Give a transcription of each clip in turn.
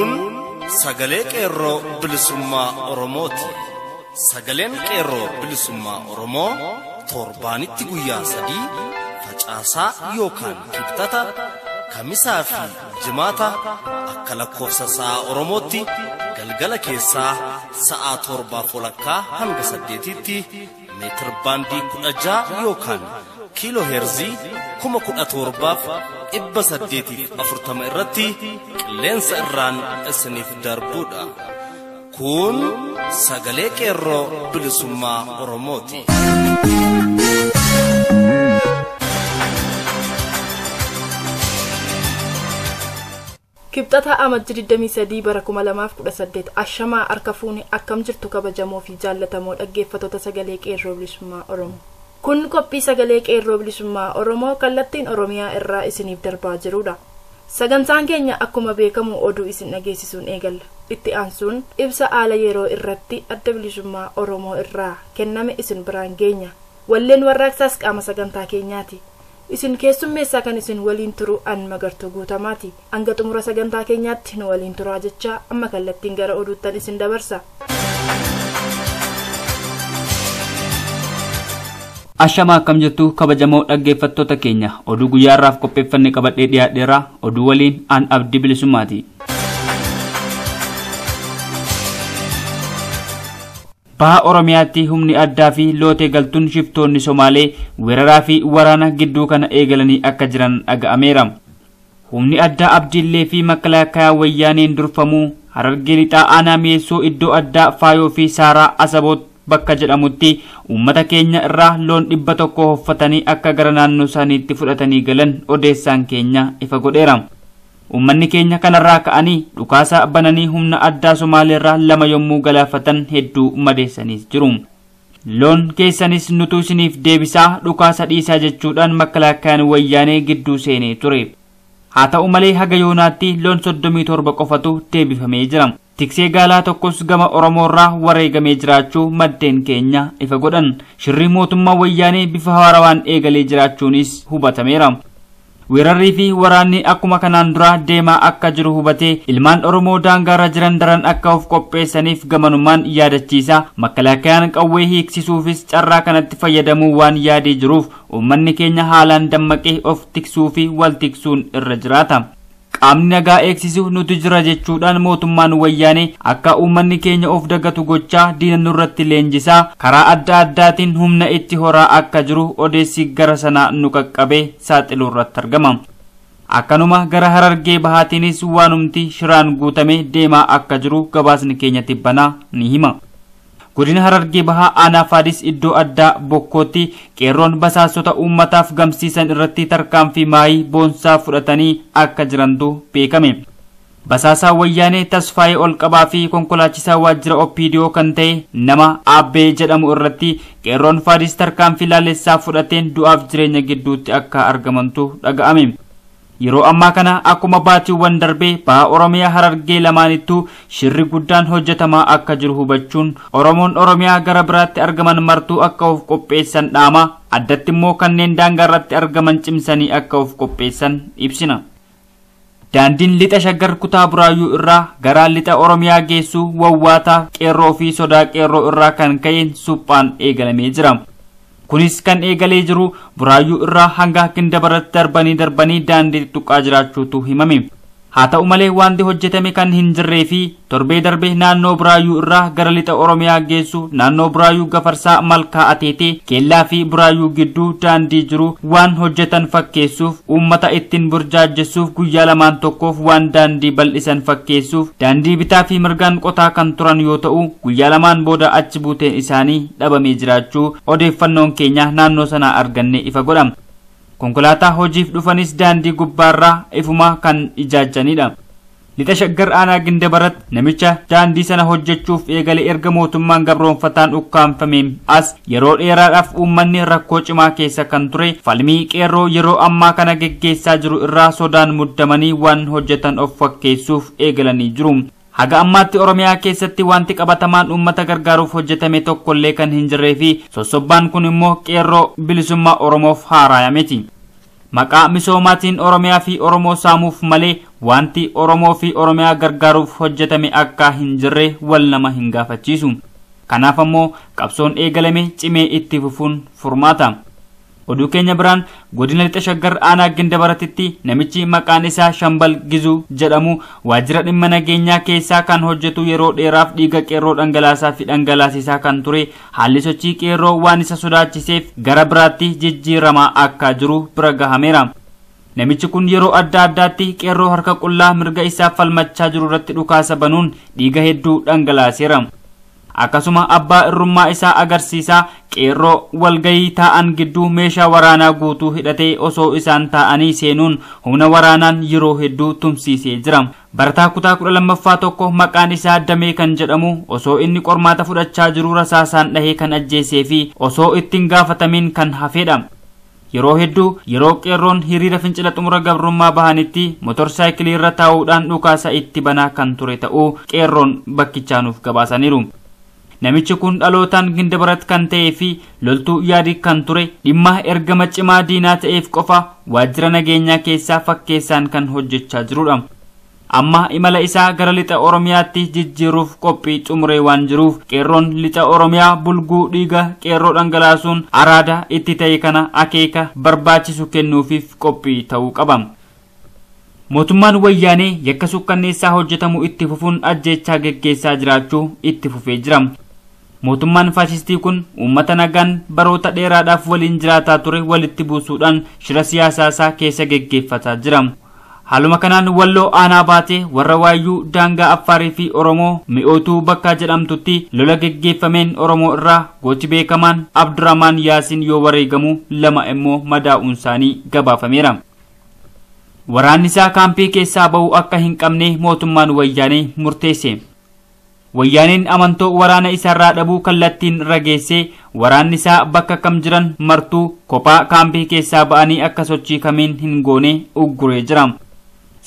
Kun sagalee qeerroo bilisummaa Oromooti. Sagaleen qeerroo bilisummaa Oromoo torbaanitti guyyaa 3 facaasaa yookaan kibxata kamisaa fi jimaata akka lakkoofsa sa'a Oromootti galgala keessaa sa'a 7:00 hanga 8tti meetir baandii 16 yookaan kiiloo heerzii 17,840 irratti qilleensa irraan isiniif darbuudha. Kun sagalee qeerroo bilisummaa Oromooti. Kibxata amajjii 23 bara 2018 ashamaa harka fuuni akkam jirtu kabajamoo fi jaallatamoo dhaggeeffattoota sagalee qeerroo bilisummaa Oromoo. Kun qophii sagalee qeerroo bilisummaa Oromoo kallattiin Oromiyaa irraa isiniif darbaa jirudha. Sagantaan keenya akkuma beekamu oduu isin dhageessisuun eegalla. Itti aansuun ibsa haala yeroo irratti adda bilisummaa Oromoo irraa kenname isin biraan geenya. Walleen warraaqsaas qaama sagantaa keenyaati. Isin keessummeessaa kan isin waliin turu an Magartuu Guutamaati. Hanga xumura sagantaa keenyaatti nu waliin turaa jechaa amma kallattiin gara oduuttan isin dabarsa. Ashama akkam jirtu kabajamoo dhaggeeffattoota keenya oduu guyyaarraaf qopheeffanne qabadhee dhiyaadheera oduu waliin an Abdii Bilisummaati. Baha Oromiyaatti humni addaa fi lootee galtuun shiftoonni Somaalee weeraraa fi waraana gidduu kana eegalanii akka jiran dhaga'ameera. Humni addaa Abdiillee fi Makalaakaa Wayyaaneen durfamuu Harargee lixaa aanaa Mi'eessoo iddoo addaa Faayoo fi Saaraa Asaboot bakka jedhamutti uummata keenya irraa loon 100 hoffatanii akka gara naannoo isaaniitti fudhatanii galan odeessaan keenya ifa godheera. Uummanni keenya kanarraa ka'anii dhukaasa bananii humna addaa Somaaleerraa 2 yommuu galaafatan hedduu madeessaniis jiru. Loon keessanis nutu isiniif deebisaa dhukaasa dhiisaa jechuudhaan Makalaakayaan Wayyaanee gidduu seenee ture. Haa ta'u malee haga yoonaatti loon 37 qofatu deebifamee jira. Tiksee gaalaa tokkos gama Oromoorraa wareegamee jiraachuu maddeen keenya ifa godhan. Shirri mootummaa Wayyaanee bifa haarawaan eegalee jiraachuunis hubatameera. Weerarrii fi waraanni akkuma kanaan dura deemaa akka jiru hubatee ilmaan Oromoo daangaarra jiran daran akka of qopheessaniif gamanumaan yaadachiisa. Makalaakayaan qawwee hiiksisuufis carraa kanatti fayyadamuu waan yaadee jiruuf uummanni keenya haalaan dammaqee of tiksuu fi wal tiksuun irra jiraata. Qaamni nagaa eegsisu nuti jira jechuudhaan mootummaan Wayyaanee akka uummanni keenya of dagatu gochaa diina nurratti leenjisaa karaa adda addaatiin humna itti horaa akka jiru odeessi gara sanaa nu qaqqabee saaxiluu irratti argama. Akkanuma gara Harargee bahaatiinis waanumti shiraan guutame deemaa akka jiru gabaasni keenya tibbanaa ni hima. Godina Harargee bahaa aanaa Faadis iddoo addaa Bokkootti qeerroon basaasota uummataaf gamsiisan irratti tarkaanfii maayii boonsaa fudhatanii akka jirantu beekame. Basaasaa Wayyaanee Tasfaayee Olqabaa fi konkolaachisaa waajjira OPDO kan ta'e nama Aabbee jedhamu irratti qeerroon Faadis tarkaanfii laalessaa fudhateen du'aaf jireenya gidduutti akka argamantu dhaga'ame. Yeroo ammaa kana akkuma baatiiwwan darbee baha Oromiyaa Harargee lamaanittuu shirri guddaan hojjetamaa akka jiru hubachuun Oromoon Oromiyaa gara biraatti argaman martuu akka of qopheessan dhaama. Addatti immoo kanneen daangaarratti argaman cimsanii akka of qopheessan ibsina. Daandiin lixa Shaggar kutaa Buraayyuu irraa gara lixa Oromiyaa geessu wawwaataa qeerroo fi sodaa qeerroo irraa kan ka'een suphaan eegalamee jira. Kunis kan eegalee jiru Buraayyuu irraa hanga Kindabaratti darbanii daandii tuqaa jiraachuutu himame. Haa ta'u malee wanti hojjetame kan hin jirree fi torbee darbee naannoo Buraayyuu irraa gara lixa Oromiyaa geessu naannoo Buraayyuu Gafarsaa Malkaa Ateetee Keellaa fi Buraayyuu gidduu daandii jiru waan hojjetan fakkeessuuf uummata ittiin burjaajessuuf guyyaa lamaan tokkoof waan daandii bal'isan fakkeessuuf daandii bitaa fi mirgaan qotaa kan turan yoo ta'u guyyaa lamaan booda achi buuteen isaanii dhabamee jiraachuu odeeffannoon keenya naannoo sanaa arganne ifa godha. Konkolaataa hojiif dhufanis daandii gubbaarraa ifuma kan ijaajjanidha. Lixa Shaggar aanaa Gindabarat namicha daandii sana hojjechuuf eegale erga mootummaan gabroonfataan ukkaanfameen as yeroo dheeraadhaaf uummanni rakkoo cimaa keessa kan ture falmii qeerroo yeroo ammaa kana geggeessaa jiru irraa sodaan muddamanii waan hojjetan of fakkeessuuf eegalanii jiru. Haga ammaatti Oromiyaa keessatti wanti qabatamaan uummata gargaaruuf hojjetame tokkollee kan hin jirree fi sossobbaan kun immoo qeerroo bilisummaa Oromoof haaraayameti. Maqaa misoomaatiin Oromiyaa fi Oromoo saamuuf malee wanti Oromoo fi Oromiyaa gargaaruuf hojjetame akka hin jirre wal nama hin gaafachiisu. Kanaaf ammoo qabsoon eegalame cimee itti fufuun furmaata. Oduu keenya biraan godina lixa shaggar aanaa Gindabaratitti namichi maqaan isaa Shambal Gizuu jedhamu waajjira dhimma nageenyaa keessaa kan hojjetu yeroo dheeraaf dhiiga qeerroo dhangalaasaa fi dhangalaasisaa kan ture haalli sochii qeerroo waan isa sodaachiseef gara biraatti jijjiiramaa akka jiru bira gahameera. Namichi kun yeroo adda addaatti qeerroo harka qullaa mirga isaa falmachaa jiru irratti dhukaasa banuun dhiiga hedduu dhangalaaseera. Akkasuma abbaa irrummaa isaa agarsiisaa qeerroo walgayii taa'an gidduu meeshaa waraanaa guutuu hidhatee osoo isaan taa'anii seenuun humna waraanaan yeroo hedduu tumsiisee jira. Barataa kutaa 12ffaa tokko maqaan isaa Damee kan jedhamu osoo inni qormaata fudhachaa jiru rasaasaan dhahee kan ajjeesee fi osoo ittiin gaafatamin kan hafedha. Yeroo hedduu yeroo qeerroon hiriira fincila xumura gabrummaa bahanitti motorsaayikilii irra taa'uudhaan dhukaasa itti banaa kan ture ta'uu qeerroon bakkichaa gabaasaniiru. Namichi kun dhalootaan Gindabarat kan ta'ee fi loltuu yaadii kan ture dhimma ergama cimaa diinaa ta'eef qofa waajjira nageenyaa keessaa fakkeessaan kan hojjechaa jirudha. Amma imala isaa gara lixa Oromiyaatti jijjiiruuf qophii xumuree waan jiruuf qeerroon lixa Oromiyaa bulguu dhiiga qeerroo dhangalaasuun araada itti ta'e kana akeeka barbaachisu kennuufiif qophii ta'uu qaba. Mootummaan wayyaanee yakka sukkanneessaa hojjetamu itti fufuun ajjeechaa geggeessaa jiraachuu itti fufee jira. Mootummaan faashistii kun uummata nagaan baroota dheeraadhaaf waliin jiraataa ture walitti buusuudhaan shira siyaasaa isaa keessa geggeeffataa jira. Haaluma kanaan Walloo aanaa baatee warra waayyuu daangaa Affaarii fi Oromoo mi'ootuu bakka jedhamtutti lola geggeeffameen Oromoo irraa gooti beekamaan Abdurrahmaan Yaasiin yoo wareegamu lama immoo madaa'uun isaanii gabaafameera. Waraanni isaa kaampii keessaa ba'uu akka hin qabne mootummaan wayyaanee murteesse. Wayyaaneen amantoo waraana isaarraa dhabuu kallattiin rageessee waraanni isaa bakka kam jiran martuu kophaa kaampii keessaa ba'anii akka sochii kamiin hin goone ugguree jira.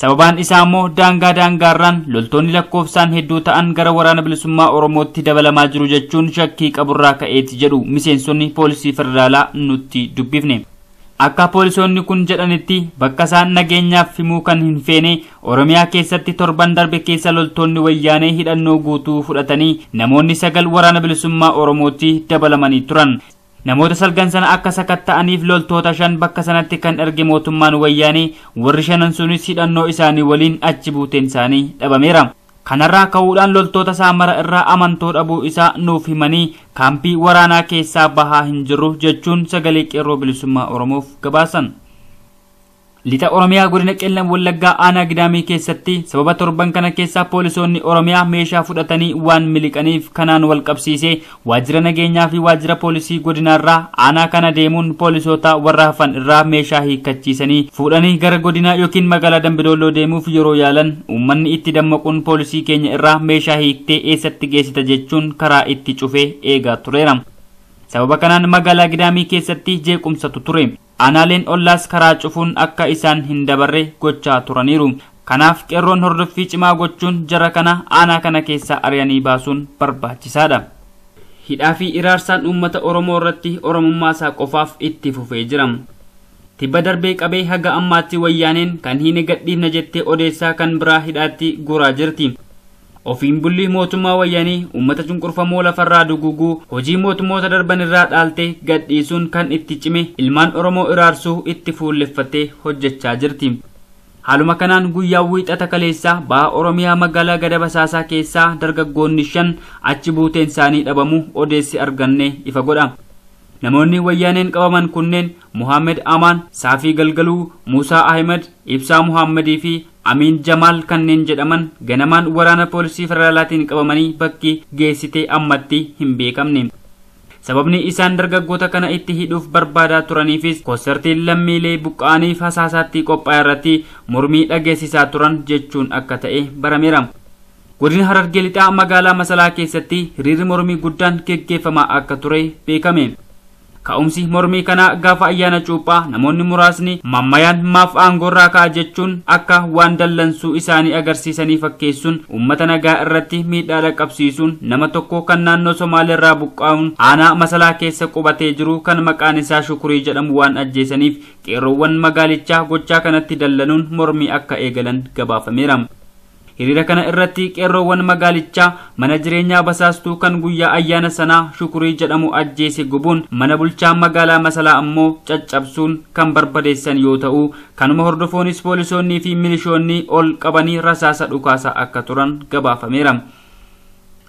Sababaan isaa immoo daangaarraan loltoonni lakkoofsaan hedduu ta'an gara waraana bilisummaa Oromootti dabalamaa jiru jechuun shakkii qaburraa ka'eeti jedhu miseensonni poolisii federaalaa nutti dubbifne. Akka poolisoonni kun jedhanitti bakka isaan nageenyaaf himuu kan hin feene Oromiyaa keessatti torban darbe keessa loltoonni wayyaanee hidhannoo guutuu fudhatanii namoonni 9 waraana bilisummaa Oromootti dabalamanii turan. Namoota 9 sana akka sakatta'aniif loltoota 5 bakka sanatti kan erge mootummaan wayyaanee warri 5 sunis hidhannoo isaanii waliin achi buuteen isaanii dhabameera. Kanarraa ka'uudhaan loltoota saamara irraa amantoo dhabuu isaa nuuf himanii kaampii waraanaa keessaa bahaa hin jirru jechuun sagalee qeerroo bilisummaa Oromoof gabaasan. Lixa Oromiyaa godina Qeellam Wallaggaa aanaa Gidaamii keessatti sababa torban kana keessa poolisoonni Oromiyaa meeshaa fudhatanii waan miliqaniif kanaan wal qabsiisee waajjira nageenyaa fi waajjira poolisii godinaarraa aanaa kana deemuun poolisoota warra hafan irraa meeshaa hiikkachiisanii fuudhanii gara godinaa yookiin magaalaa Dambidolloo deemuuf yeroo yaalan uummanni itti dammaquun poolisii keenya irraa meeshaa hiiktee eessatti geessita jechuun karaa itti cufee eegaa tureera. Sababa kanaan magaalaa Gidaamii keessatti jeequmsatu ture. Aanaaleen ollaas karaa cufuun akka isaan hin dabarre gochaa turaniiru. Kanaaf qeerroon hordoffii cimaa gochuun jara kana aanaa kana keessaa ari'anii baasuun barbaachisaadha. Hidhaa fi iraarsaan uummata Oromoo irratti Oromummaa isaa qofaaf itti fufee jira. Tibba darbee qabee haga ammaatti wayyaaneen kan hin gadhiifna jettee odeessaa kan biraa hidhaatti guuraa jirti. Ofiin bulli mootummaa wayyaanii uummata cunqurfamoo lafarraa duguguu hojii mootummoota darban irraa dhaaltee gadhiisuun kan itti cime ilmaan Oromoo iraarsuu itti fuulleffattee hojjechaa jirti. Haaluma kanaan guyyaa wiixata kaleessaa baha Oromiyaa magaalaa Gada Basaasaa keessaa dargaggoonni 5 achi buuteen isaanii dhabamu odeessi arganne ifa godha. Namoonni wayyaaneen qabaman kunneen Muhammad Amaan, Saafii Galgaluu, Musaa Ahmed, Ibsaa Muhammadii fi Amin Jamal kanneen jedhaman ganamaan waraana poolisii federaalaatiin qabamanii bakki geessitee ammatti hin beekamne. Sababni isaan dargaggoota kana itti hidhuuf barbaadaa turaniifis konsertiin lammiilee buqqa'aniif hasaasaatti qophaa'e irratti mormii dhageessisaa turan jechuun akka ta'e barameera. Godina Harargee Lixaa magaalaa Masalaa keessatti hiriirri mormii guddaan geggeeffamaa akka ture beekame. Ka'umsi mormii kana gaafa ayyaana cuuphaa namoonni muraasni mammayaan maaf aangorraa ka'a jechuun akka waan dallansuu isaanii agarsiisanii fakkeessuun uummata nagaa irratti miidhaa dhaqqabsiisuun nama tokko kan naannoo Somaaleerraa buqqaa'uun aanaa Masalaa keessa qubatee jiru kan maqaan isaa Shukurii jedhamu waan ajjeesaniif qeerroowwan magaalichaa gochaa kanatti dallanuun mormii akka eegalan gabaafameera. Hiriira kana irratti qeerroowwan magaalichaa mana jireenyaa basaastuu kan guyyaa ayyaana sanaa Shukurii jedhamu ajjeese gubuun mana bulchaa magaalaa Masalaa ammoo caccabsuun kan barbadeessan yoo ta'u kanuma hordofoonis poolisoonnii fi milishoonni ol qabanii rasaasa dhukaasaa akka turan gabaafameera.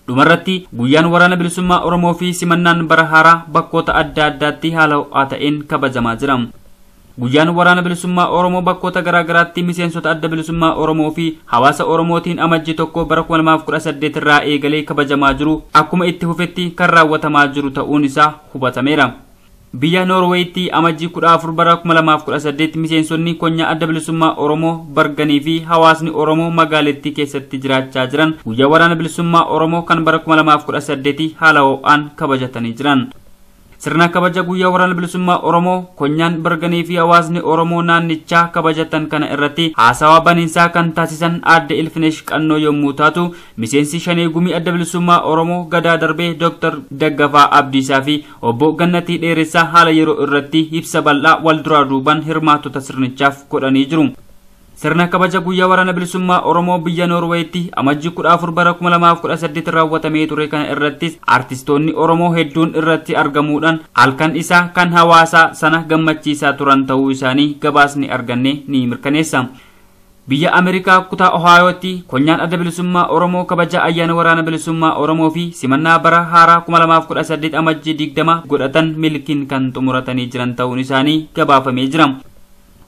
Dhumarratti guyyaan waraana bilisummaa Oromoo fi simannaan bara haaraa bakkoota adda addaatti haala ho'aa ta'een kabajamaa jira. Guyyaan waraana bilisummaa Oromoo bakkoota garaagaraatti miseensota adda bilisummaa Oromoo fi hawaasa Oromootiin amajjii 1 bara 2018 irraa eegalee kabajamaa jiru akkuma itti fufetti kan raawwatamaa jiru ta'uun isaa hubatameera. Biyya Noorweetti amajjii 14 bara 2018 miseensonni konyaa adda bilisummaa Oromoo Barganii fi hawaasni Oromoo magaalattii keessatti jiraachaa jiran guyyaa waraana bilisummaa Oromoo kan bara 2018 haala ho'aan kabajatanii jiran. Sirna kabaja guyyaa waraana bilisummaa Oromoo konyaan Barganii fi hawaasni Oromoo naannichaa kabajatan kana irratti haasawaa baniinsaa kan taasisan Aadde Ilfinesh Qannoo yommuu taatu miseensi shanee gumii adda bilisummaa Oromoo gadaa darbee Dr. Daggafaa Abdiisaa fi obbo Gannatii Dheeressaa haala yeroo irratti ibsa bal'aa wal duraa duubaan hirmaattota sirnichaaf godhanii jiru. Sirna kabaja guyyaa waraana bilisummaa Oromoo biyya Noorweetti amajjii 14 bara 2018 raawwatamee ture kana irrattis artistoonni Oromoo hedduun irratti argamuudhaan halkan isaa kan hawaasa sana gammachiisaa turan ta'uu isaanii gabaasni arganne ni mirkaneessa. Biyya Ameerikaa kutaa Ohayootti konyaan adda bilisummaa Oromoo kabaja ayyaana waraana bilisummaa Oromoo fi simannaa bara haaraa 2018 amajjii 20 godhatan milkiin kan xumuratanii jiran ta'uun isaanii gabaafamee jira.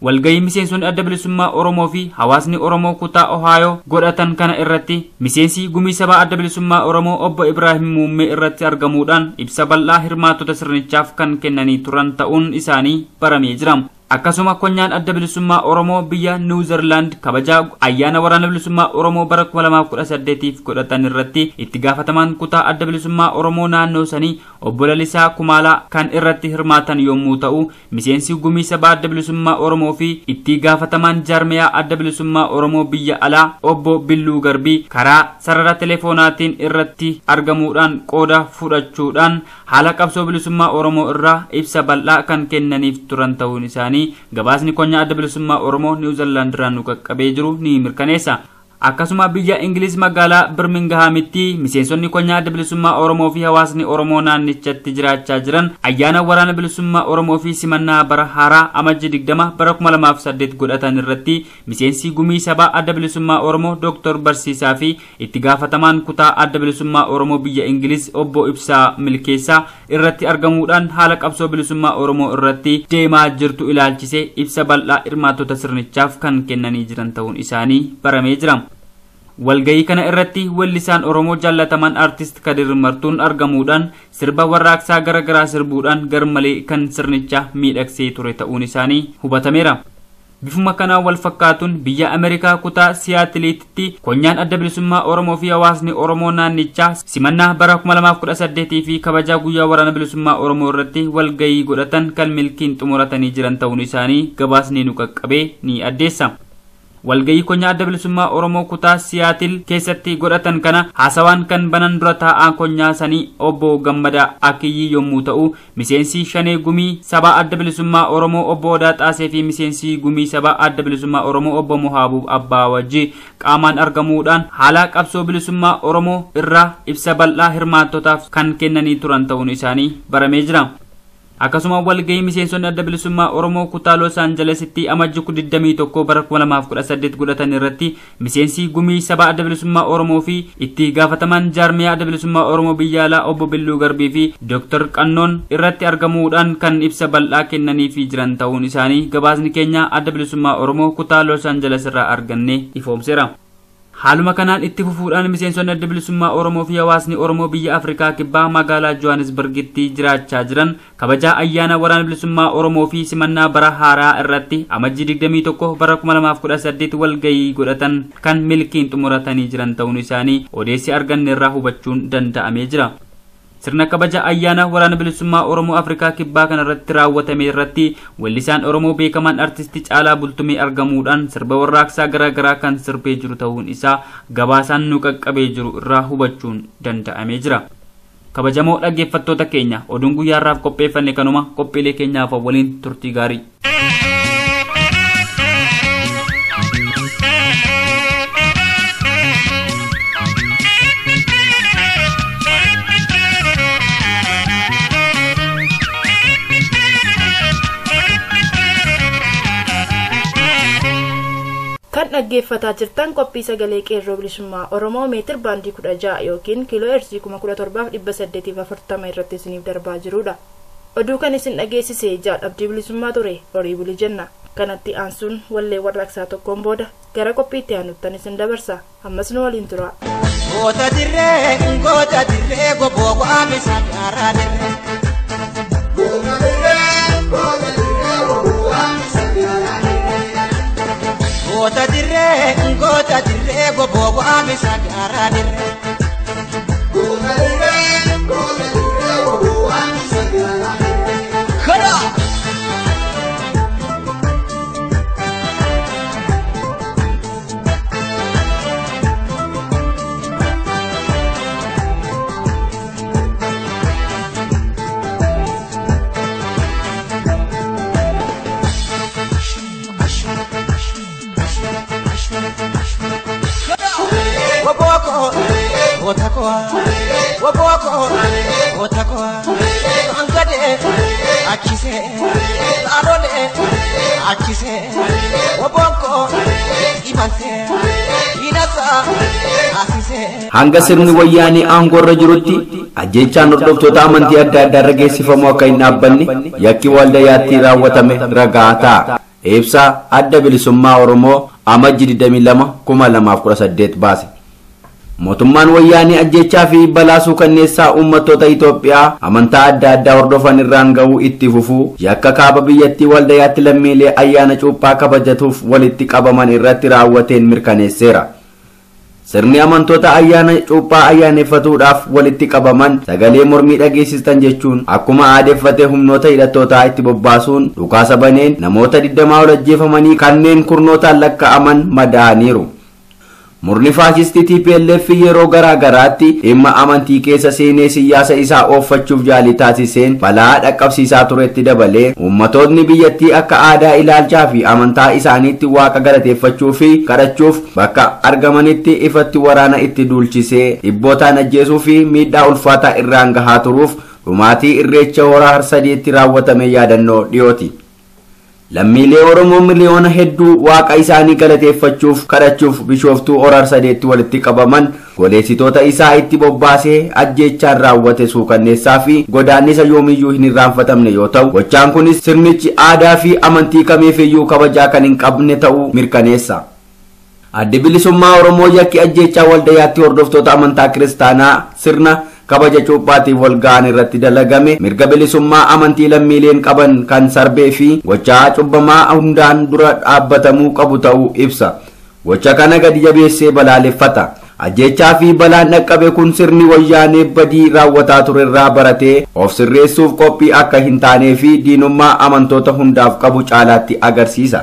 Walgayii miseensonni adda bilisummaa Oromoo fi hawaasni Oromoo kutaa Ohayoo godhatan kana irratti miseensi gumii sabaa adda bilisummaa Oromoo obbo Ibraahim Muummee irratti argamuudhaan ibsa bal'aa hirmaattota sirnichaaf kan kennanii turan ta'uun isaanii baramee jira. Akkasuma konyaan adda bilisummaa Oromoo biyya Niwuziirlaand kabajaa ayyaana waraana bilisummaa Oromoo bara 2018 godhatan irratti itti gaafatamaan kutaa adda bilisummaa Oromoo naannoo sanii obbo Lalisaa Kumaalaa kan irratti hirmaatan yommuu ta'u miseensi gumii sabaa adda bilisummaa Oromoo fi itti gaafatamaan jaarmiyaa adda bilisummaa Oromoo biyya alaa obbo Billuu Garbii karaa sarara telefoonaatiin irratti argamuudhaan qooda fudhachuudhaan haala qabsoo bilisummaa Oromoo irraa ibsa bal'aa kan kennaniif turan ta'uun isaanii gabaasni konyaa adda bilisummaa Oromoo Niwuziirlaand irraa nu qaqqabee jiru ni mirkaneessa. Akkasuma biyya Ingiliz magaalaa Birminghamitti miseensonni konyaa adda bilisummaa Oromoo fi hawaasni Oromoo naannichatti jiraachaa jiran ayyaana waraana bilisummaa Oromoo fi simannaa bara haaraa amajjii 20 bara 2008 godhatan irratti miseensi gumii sabaa adda bilisummaa Oromoo Dr. Barsiisaa fi itti gaafatamaan kutaa adda bilisummaa Oromoo biyya Ingiliz obbo Ibsaa Milkeessaa irratti argamuudhaan haala qabsoo bilisummaa Oromoo irratti deemaa jirtu ilaalchisee ibsa bal'aa hirmaattota sirnichaaf kan kennanii jiran ta'uun isaanii baramee jira. Walgayii kana irratti weellisaan Oromoo jaallatamaan artist Kadir Martuun argamuudhaan sirba warraaqsaa garagaraa sirbuudhaan garmalee kan sirnicha miidhagsee ture ta'uun isaanii hubatameera. Bifuma kanaan wal fakkaatuun biyya Ameerikaa kutaa Siyaatiliitti konyaan adda bilisummaa Oromoo fi hawaasni Oromoo naannichaa simannaa bara 2018 fi kabajaa guyyaa waraana bilisummaa Oromoo irratti walgayii godhatan kan milkiin xumuratanii jiran ta'uun isaanii gabaasni nu qaqqabee ni addeessa. Walgayii konyaa adda bilisummaa Oromoo kutaa Siyaatil keessatti godhatan kana haasawaan kan banan dura taa'aa konyaa sanii obbo Gammadaa Akiyyii yommuu ta'u miseensi shanee gumii sabaa adda bilisummaa Oromoo obbo Odaa Xaasee fi miseensi gumii sabaa adda bilisummaa Oromoo obbo Muhaabub Abbaa wajji qaamaan argamuudhaan haala qabsoo bilisummaa Oromoo irraa ibsa bal'aa hirmaattotaaf kan kennanii turan ta'uun isaanii baramee jira. Akkasuma walgayii miseensonni adda bilisummaa Oromoo kutaa Los Angelesitti amajjii 21 bara 2018 godhatan irratti miseensi gumii sabaa adda bilisummaa Oromoo fi itti gaafatamaan jaarmiyaa adda bilisummaa Oromoo biyya alaa obbo Billuu Garbii fi Dr. Qannoon irratti argamuudhaan kan ibsa bal'aa kennaniifii jiran ta'uun isaanii gabaasni keenya adda bilisummaa Oromoo kutaa Los Angeles irraa arganne ifoomseera. Haaluma kanaan itti fufuudhaan miseensonni adda bilisummaa Oromoo fi hawaasni Oromoo biyya Afrikaa kibbaa magaalaa Johannesburgitti jiraachaa jiran kabajaa ayyaana waraana bilisummaa Oromoo fi simannaa bara haaraa irratti amajjii 21 bara 2018 walgayii godhatan kan milkiin xumuratanii jiran ta'uun isaanii odeessi arganne irraa hubachuun danda'amee jira. sirna kabaja ayyaana waraana bilisummaa Oromoo Afrikaa kibbaa kanarratti raawwatame irratti weellisaan Oromoo beekamaan artistii Caalaa Bultumee argamuudhaan sirba warraaqsaa garaagaraa kan sirbee jiru ta'uun isaa gabaasaan nu qaqqabee jiru irraa hubachuun danda'amee jira. Kabajamoo dhaggeeffattoota keenya oduun guyyaarraaf qopheeffanne kanuma qophiilee keenyaaf waliin turtii gaarii. Kan dhaggeeffataa jirtan qophii sagalee qeerroo bilisummaa Oromoo meetir baandii 16 yookiin kiiloo heerzii 17,840 irratti isiniif darbaa jirudha. Oduu kan isin dhageessise Abdii Bilisummaa ture horii bulii jenna. Kanatti aansuun wallee warraaqsaa tokkoon booda gara qophiitti aanuttan isin dabarsa. Ammas nu waliin tura. Goota dirree goboo waame sagaaraa dirree. Goota dirree goboo waame sagaaraa dirree. Waboko, angade, akise, alole, akise, waboko, imante, inasa, asise. Hanga sirni wayyaanii aangorra jirutti ajjechaan hordoftoota amantii adda addaa irra geessifamu akka hin dhaabbanne yakki waldayaatti raawwatame ragaa ta'a. Ibsa adda bilisummaa Oromoo amajji 22 2018 baase. Mootummaan wayyaanii ajjechaa fi balaasuu kanneessaa uummattoota Itoophiyaa amantaa adda addaa hordofan irraan ga'uu itti fufuu yakka kaaba biyyattii waldayaatti lammiilee ayyaana cuuphaa kabajatuuf walitti qabaman irratti raawwateen mirkaneesseera. Sirni amantoota ayyaana cuuphaa ayyaaneffatuudhaaf walitti qabaman sagalee mormii dhageessistan jechuun akkuma aadeeffate humnoota hidhattootaa itti bobbaasuun dhukaasa baneen namoota 20 ol ajjeefamanii kanneen kurnootaan lakkaa'aman madaa'aniiru. Murni faashistii TPLF yeroo garaagaraatti dhimma amantii keessa seenee siyaasa isaa ooffachuuf jaalii taasiseen balaa dhaqqabsiisaa turetti dabalee uummattoonni biyyattii akka aadaa ilaalchaa fi amantaa isaaniitti waaqa galateeffachuu fi kadhachuuf bakka argamanitti ifatti waraana itti duulchisee dhibbootaan ajjeesuu fi miidhaa ulfaataa irraan gahaa turuuf dhumaatii irreecha horaa harsadeetti raawwatame yaadannoo dhiyooti. Lammiilee Oromoo miliyoona hedduu waaqa isaanii galateeffachuuf kadhachuuf bishooftuu horaa harsadeetti walitti qabaman goleessitoota isaa itti bobbaasee ajjechaan raawwate suukanneessaa fi godaannisa yoomiyyuu hin irraanfatamne yoo ta'u gochaan kunis sirnichi aadaa fi amantii kamiifiyyuu kabajaa kan hin qabne ta'uu mirkaneessa. Addi bilisummaa Oromoo yakki ajjechaa waldayaatti hordoftoota amantaa kiristaanaa sirna kabaja cuuphaatiif walga'an irratti dalagame mirga bilisummaa amantii lammiileen qaban kan sarbee fi gochaa cubbamaa hundaan dura dhaabbatamuu qabu ta'uu ibsa. Gocha kana gadi jabeessee balaaleffata. Ajjechaa fi balaan dhaqqabe kun sirni wayyaanee badii raawwataa ture irraa baratee of sirreessuuf qophii akka hin taanee fi diinummaa amantoota hundaaf qabu caalaatti agarsiisa.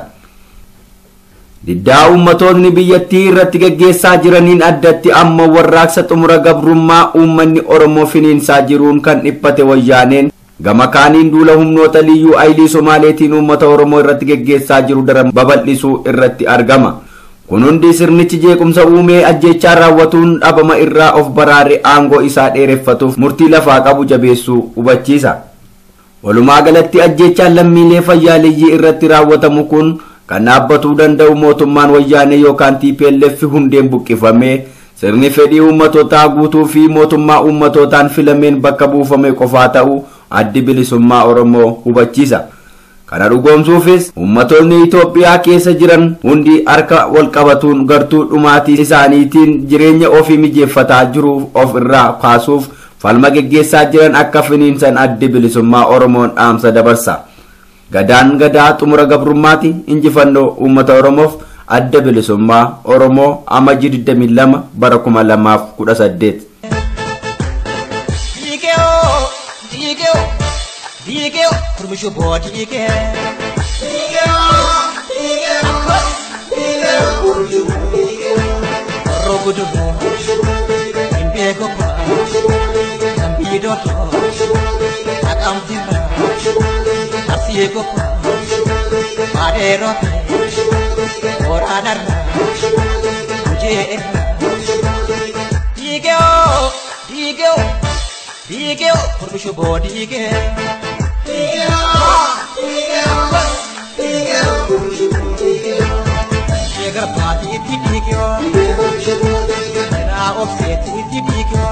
Diddaa uummattoonni biyyattii irratti gaggeessaa jiraniin addatti amma warraaqsa xumura gabrummaa uummanni Oromoo finiinsaa jiruun kan dhiphate wayyaaneen gama kaaniin duula humnoota liyyuu aylii Somaaleetiin uummata Oromoo irratti gaggeessaa jiru daran babal'isuu irratti argama. Kun hundi sirnichi jeequmsa uumee ajjechaa raawwatuun dhabama irraa of baraaree aangoo isaa dheereffatuuf murtii lafaa qabu jabeessuu hubachiisa. Walumaa galatti ajjechaan lammiilee fayyaaleeyyii irratti raawwatamu kun kan dhaabbatuu danda'u mootummaan wayyaanee yookaan TPLF hundeen buqqifamee sirni fedhii uummattootaa guutuu fi mootummaa uummattootaan filameen bakka buufame qofaa ta'uu addi bilisummaa Oromoo hubachiisa. Kana dhugoomsuufis uummattoonni Itoophiyaa keessa jiran hundi harka wal qabatuun gartuu dhumaatii isaaniitiin jireenya ofii mijeeffataa jiru of irraa kaasuuf falma gaggeessaa jiran akka finiinsan addi bilisummaa Oromoon dhaamsa dabarsa. Gadaan gadaa xumura gabrummaati injifannoo uummata Oromoof adda bilisummaa Oromoo amajjii 22 bara 2018. Digeo, kurmishu bo digeo. Rogudu bo, imbego pa, kambido to, agam tira, asiego pa, marero pe, oranara, uje. Digeo, kurmishu bo digeo. Chegar pati ti digeo, na offset ti digeo,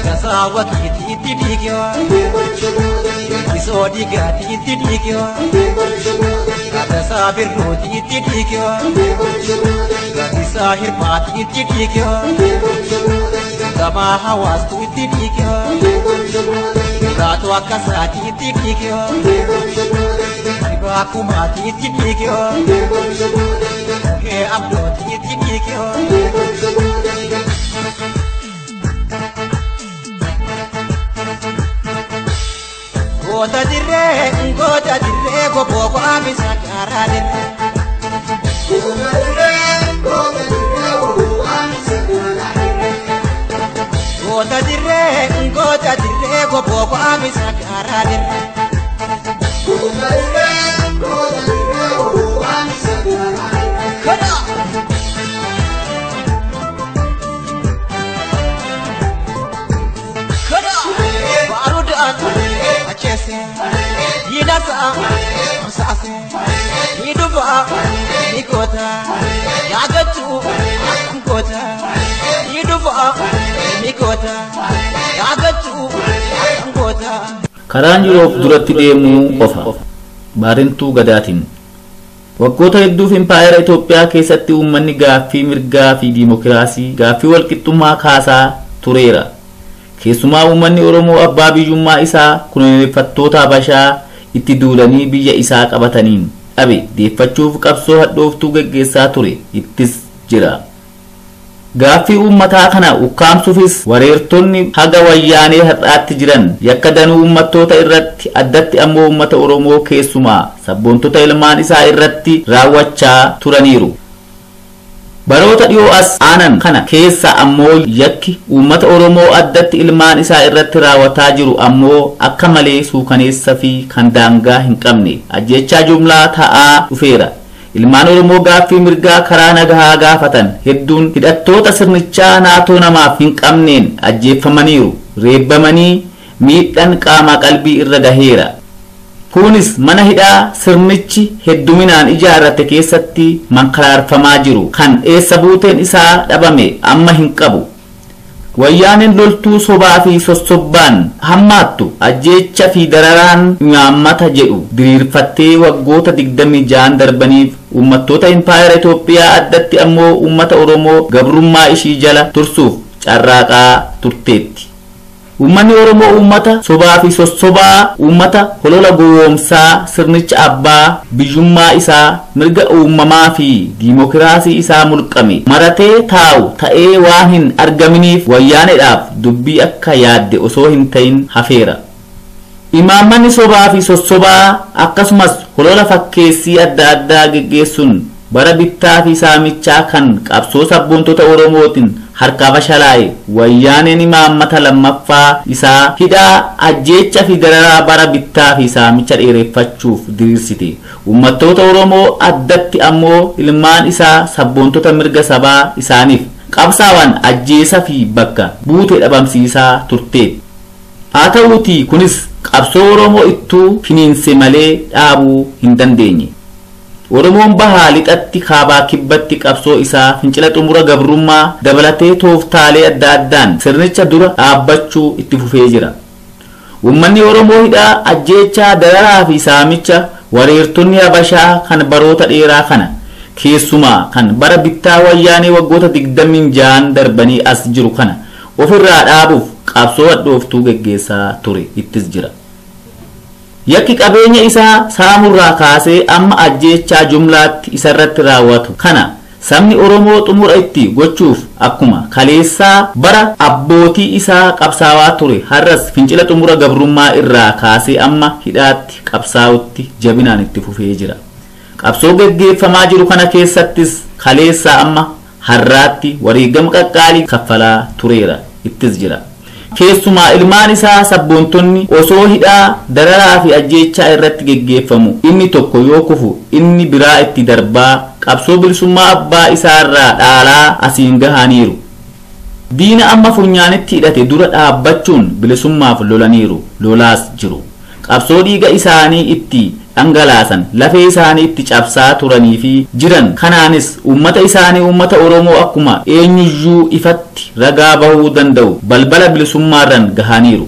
kasawa ti digeo, iso diga ti digeo, kasa birro ti digeo, kasa hirpati ti digeo, kama hawas ti digeo. Ratu akasati tikikyo, ibu aku mati tikikyo, ke abdo tikikyo. Gota dire, gopo abisa karade. Gota dire, gopo abisa karade. Yidasa, Sase, Yiduba, Nikota, Yagatu, Kota, Yiduba, Nikota, Yagatu, Kota. Karaan yeroof duratti deemuu qofa baarentuu gadaatiin waggoota hedduuf impaayera Itoophiyaa keessatti uummanni gaaffii mirgaa fi diimokiraasii gaaffii walqixxummaa kaasaa tureera. Keessumaa uummanni Oromoo abbaa biyyummaa isaa kunuunfattoota Habashaa itti duulanii biyya isaa qabataniin dhabe deeffachuuf qabsoo hadhooftuu gaggeessaa ture ittis jira. Gaaffii uummataa kana ukkaamsuufis wareertonni haga wayyaanee har'aatti jiran yakka danuu uummattoota irratti addatti ammoo uummata Oromoo keessumaa sabboontota ilmaan isaa irratti raawwachaa turaniiru. Baroota dhiyoo as aanan kana keessa ammoo yakki uummata Oromoo addatti ilmaan isaa irratti raawwataa jiru ammoo akka malee suukaneessa fi kan daangaa hin qabne ajjechaa jumlaa ta'aa dhufeera. Ilmaan Oromoo gaaffii mirgaa karaa nagahaa gaafatan hedduun hidhattoota sirnichaa naatoo namaaf hin qabneen ajjeeffamaniiru, reebbamanii miidhaan qaama qalbii irra gaheera. Kunis mana hidhaa sirnichi hedduminaan ijaarrate keessatti mankaraarfamaa jiru kan eessa buuteen isaa dhabame amma hin qabu. Wayyaaneen loltuu sobaa fi sossobbaan hammaattu ajjeecha fi dararaan imaammata jedhu diriirfattee waggoota 26 darbaniif uummattoota impaayera Itoophiyaa addatti ammoo uummata Oromoo gabrummaa ishii jala tursuuf carraaqaa turteetti. Uummanni Oromoo uummata sobaa fi sossobaa uummata holola gowwoomsaa sirnicha abbaa biyyummaa isaa mirga uumamaa fi diimokiraasii isaa mulqame maratee taa'u ta'ee waan hin argaminiif wayyaaneedhaaf dubbii akka yaadde osoo hin ta'in hafeera. Imaammanni sobaa fi sossobaa akkasumas holola fakkeessii adda addaa geggeessuun bara bittaa fi saamichaa kan qabsoo sabboontota Oromootiin harka fashalaa'e wayyaaneen imaammata lammaffaa isaa hidhaa ajjeecha fi dararaa bara bittaa fi saamicha dheereffachuuf diriirsite. Uummattoota Oromoo addatti ammoo ilmaan isaa sabboontota mirga sabaa isaaniif qabsaawwan ajjeesa fi bakka buutee dhabamsiisaa turte. Haa ta'uutii kunis qabsoo Oromoo ittuu finiinse malee dhaabuu hin dandeenye. Oromoon bahaa lixatti kaabaa kibbatti qabsoo isaa fincila xumura gabrummaa dabalatee tooftaalee adda addaan sirnicha dura dhaabbachuu itti fufee jira. Uummanni Oromoo hidhaa ajjeechaa dararaa fi saamicha wareertonni Habashaa kan baroota dheeraa kana keessumaa kan bara bittaa wayyaanee waggoota 26 darbanii as jiru kana ofirraa dhaabuuf qabsoo hadhooftuu gaggeessaa ture ittis jira. Yakki qabeenya isaa saamurraa kaasee amma ajjeechaa jumlaatti isarratti raawwatu kana sabni Oromoo xumura itti gochuuf akkuma kaleessaa bara abbootii isaa qabsaawaa ture har'as fincila xumura gabrummaa irraa kaasee amma hidhaatti qabsaa'utti jabinaan itti fufee jira. Qabsoo gaggeeffamaa jiru kana keessattis kaleessaa amma har'aatti wareegama qaqqaalii kaffalaa tureera ittis jira. Keessumaa ilmaan isaa sabboontonni osoo hidhaa dararaa fi ajjeechaa irratti geggeeffamu inni tokko yoo kufu inni biraa itti darbaa qabsoo bilisummaa abbaa isaa irraa dhaalaa asiin gahaniiru. Diina amma funyaanitti hidhate dura dhaabbachuun bilisummaaf lolaniiru lolaas jiru. Qabsoo dhiiga isaanii itti dhangalaasan lafee isaanii itti cabsaa turanii fi jiran kanaanis ummata isaanii ummata Oromoo akkuma eenyuyyuu ifatti ragaa bahuu danda'u balbala bilisummaarran gahaniiru.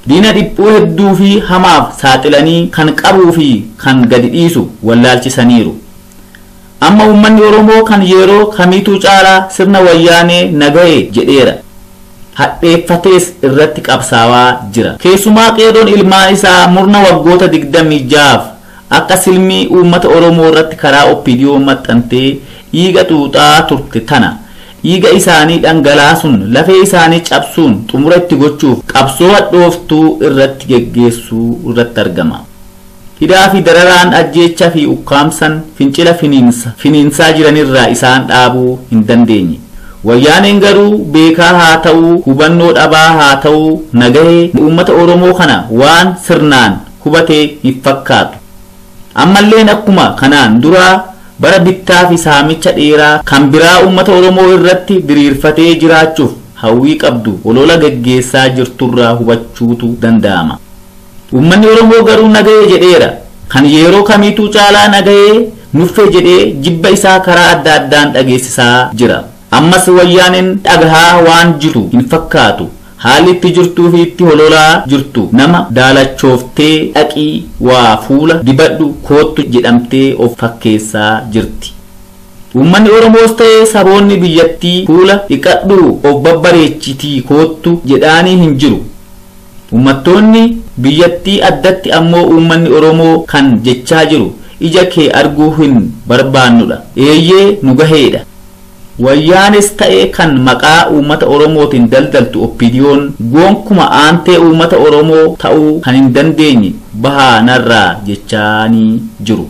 Diina dhiphuu hedduu fi hamaaf saaxilanii kan qabuu fi kan gadi dhiisu wallaalchisaniiru. Amma ummanni Oromoo kan yeroo kamiituu caalaa sirna wayyaanee nagahee jedheera. Hadheeffatees irratti qabsaawaa jira. Keessumaa qeerroon ilmaan isaa murna waggoota 26 akka silmii uummata Oromoo irratti karaa OPDO maxxantee dhiiga xuuxaa turte tana dhiiga isaanii dhangalaasuun lafee isaanii cabsuun xumura itti gochuuf qabsoo hadhooftuu irratti geggeessuu irratti argama. Hidhaa fi dararaan ajjeechaa fi ukkaamsan fincila finiinsaa jiranirraa isaan dhaabuu hin dandeenye. Wayyaaneen garuu beekaa haa ta'uu hubannoo dhabaa haa ta'uu nagahee uummata Oromoo kana waan sirnaan hubatee hin fakkaatu. Ammalleen akkuma kanaan duraa bara bittaa fi saamicha dheeraa kan biraa uummata Oromoo irratti diriirfatee jiraachuuf hawwii qabdu olola gaggeessaa jirturraa hubachuutu danda'ama. Uummanni Oromoo garuu nagahee jedheera. Kan yeroo kamiituu caalaa nagahee nuffee jedhee jibba isaa karaa adda addaan dhageessisaa jira. Ammas wayyaaneen dhagahaa waan jiru hin fakkaatu. Haalli itti jirtuu fi itti hololaa jirtu nama daalachooftee dhaqii waa fuula dibadhu koottu jedhamtee of fakkeessaa jirti. Uummanni Oromoos ta'ee saboonni biyyattii fuula dhiqadhu of babbareechitii koottu jedhaanii hin jiru. Uummattoonni biyyattii addatti ammoo uummanni Oromoo kan jechaa jiru ija kee arguu hin barbaannudha. Eeyyee nu gaheedha. Wayyaanis ta'ee kan maqaa uummata Oromootiin daldaltu OPDO'n gonkumaa aantee uummata Oromoo ta'uu kan hin dandeenye bahaa narraa jechaanii jiru.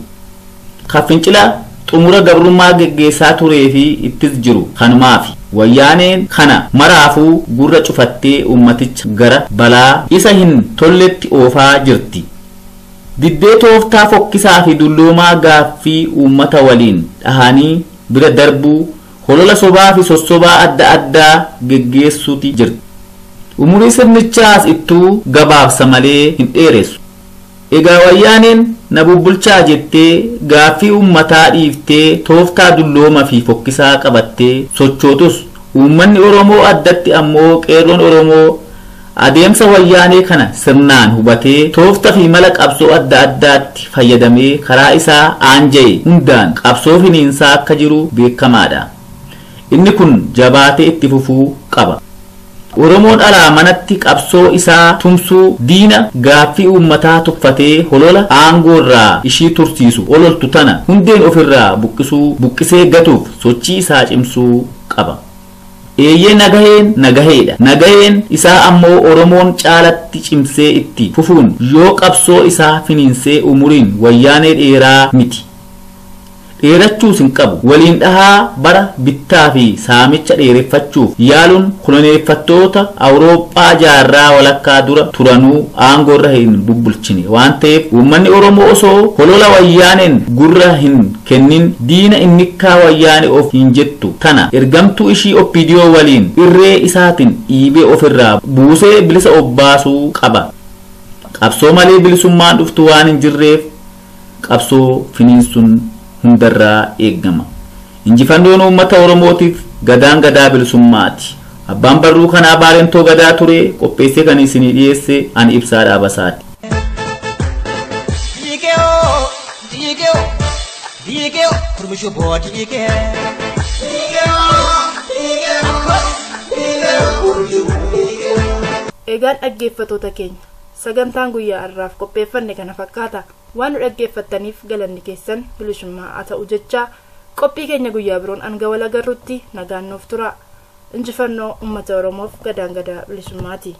Kan fincila xumura gabrummaa geggeessaa turee fi ittis jiru kanumaafi. Wayyaaneen kana maraafuu gurra cufattee ummaticha gara balaa isa hin tolletti oofaa jirti. Diddee tooftaa fokkisaa fi dulloomaa gaaffii uummata waliin dhahanii bira darbuu holola sobaa fi sossobaa adda addaa geggeessuuti jirti. Umurii sirnichaas ittuu gabaabsa malee hin dheeressu. Egaa wayyaaneen na bubbulchaa jettee gaaffii uummataa dhiiftee tooftaa dullooma fi fokkisaa qabattee sochootus uummanni Oromoo addatti ammoo qeerroon Oromoo adeemsa wayyaanee kana sirnaan hubatee tooftaa fi mala qabsoo adda addaatti fayyadamee karaa isaa aanja'e hundaan qabsoo finiinsaa akka jiru beekamaadha. Inni kun jabaatee itti fufuu qaba. Oromoon alaa manatti qabsoo isaa tumsuu diina gaaffii uummataa tuffatee holola aangoo irraa ishii tursiisu ololtu tana hundeen ofirraa buqqisee gatuuf sochii isaa cimsuu qaba. Eeyyee nagaheen nagaheedha. Nagaheen isaa ammoo Oromoon caalatti cimsee itti fufuun yoo qabsoo isaa finiinsee umuriin wayyaanee dheeraa miti. Dheerachuus hin qabu. Waliin dhahaa bara bittaa fi saamicha dheereffachuuf yaaluun koloneeffattoota Awurooppaa jaarraa walakkaa dura turanuu aangoo irra hin bubbulchine waan ta'eef uummanni Oromoo osoo holola wayyaaneen gurra hin kennin diina innikkaa wayyaane of hin jettu tana ergamtuu ishii OPDO waliin irree isaatiin dhiibee ofirraa buusee bilisa of baasuu qaba. Qabsoo malee bilisummaan dhuftu waan hin jirreef qabsoo finiinsuun hundarraa eegama. Injifannoon uummata Oromootiif gadaan gadaa bilisummaati. Abbaan barruu kanaa Baarentoo Gadaa ture qopheessee kan isinii dhiyeesse ani Ibsaa Dhaabasaati. Egaan dhaggeeffattoota keenya sagantaan guyyaa har'aaf qopheeffanne kana fakkaata. Waan nu dhaggeeffattaniif galanni keessan bilisummaa haa ta'u jechaa qophii keenya guyyaa biroon hanga wal agarrutti nagaan nuuf tura. Injifannoo uummata Oromoof gadaan gadaa bilisummaati.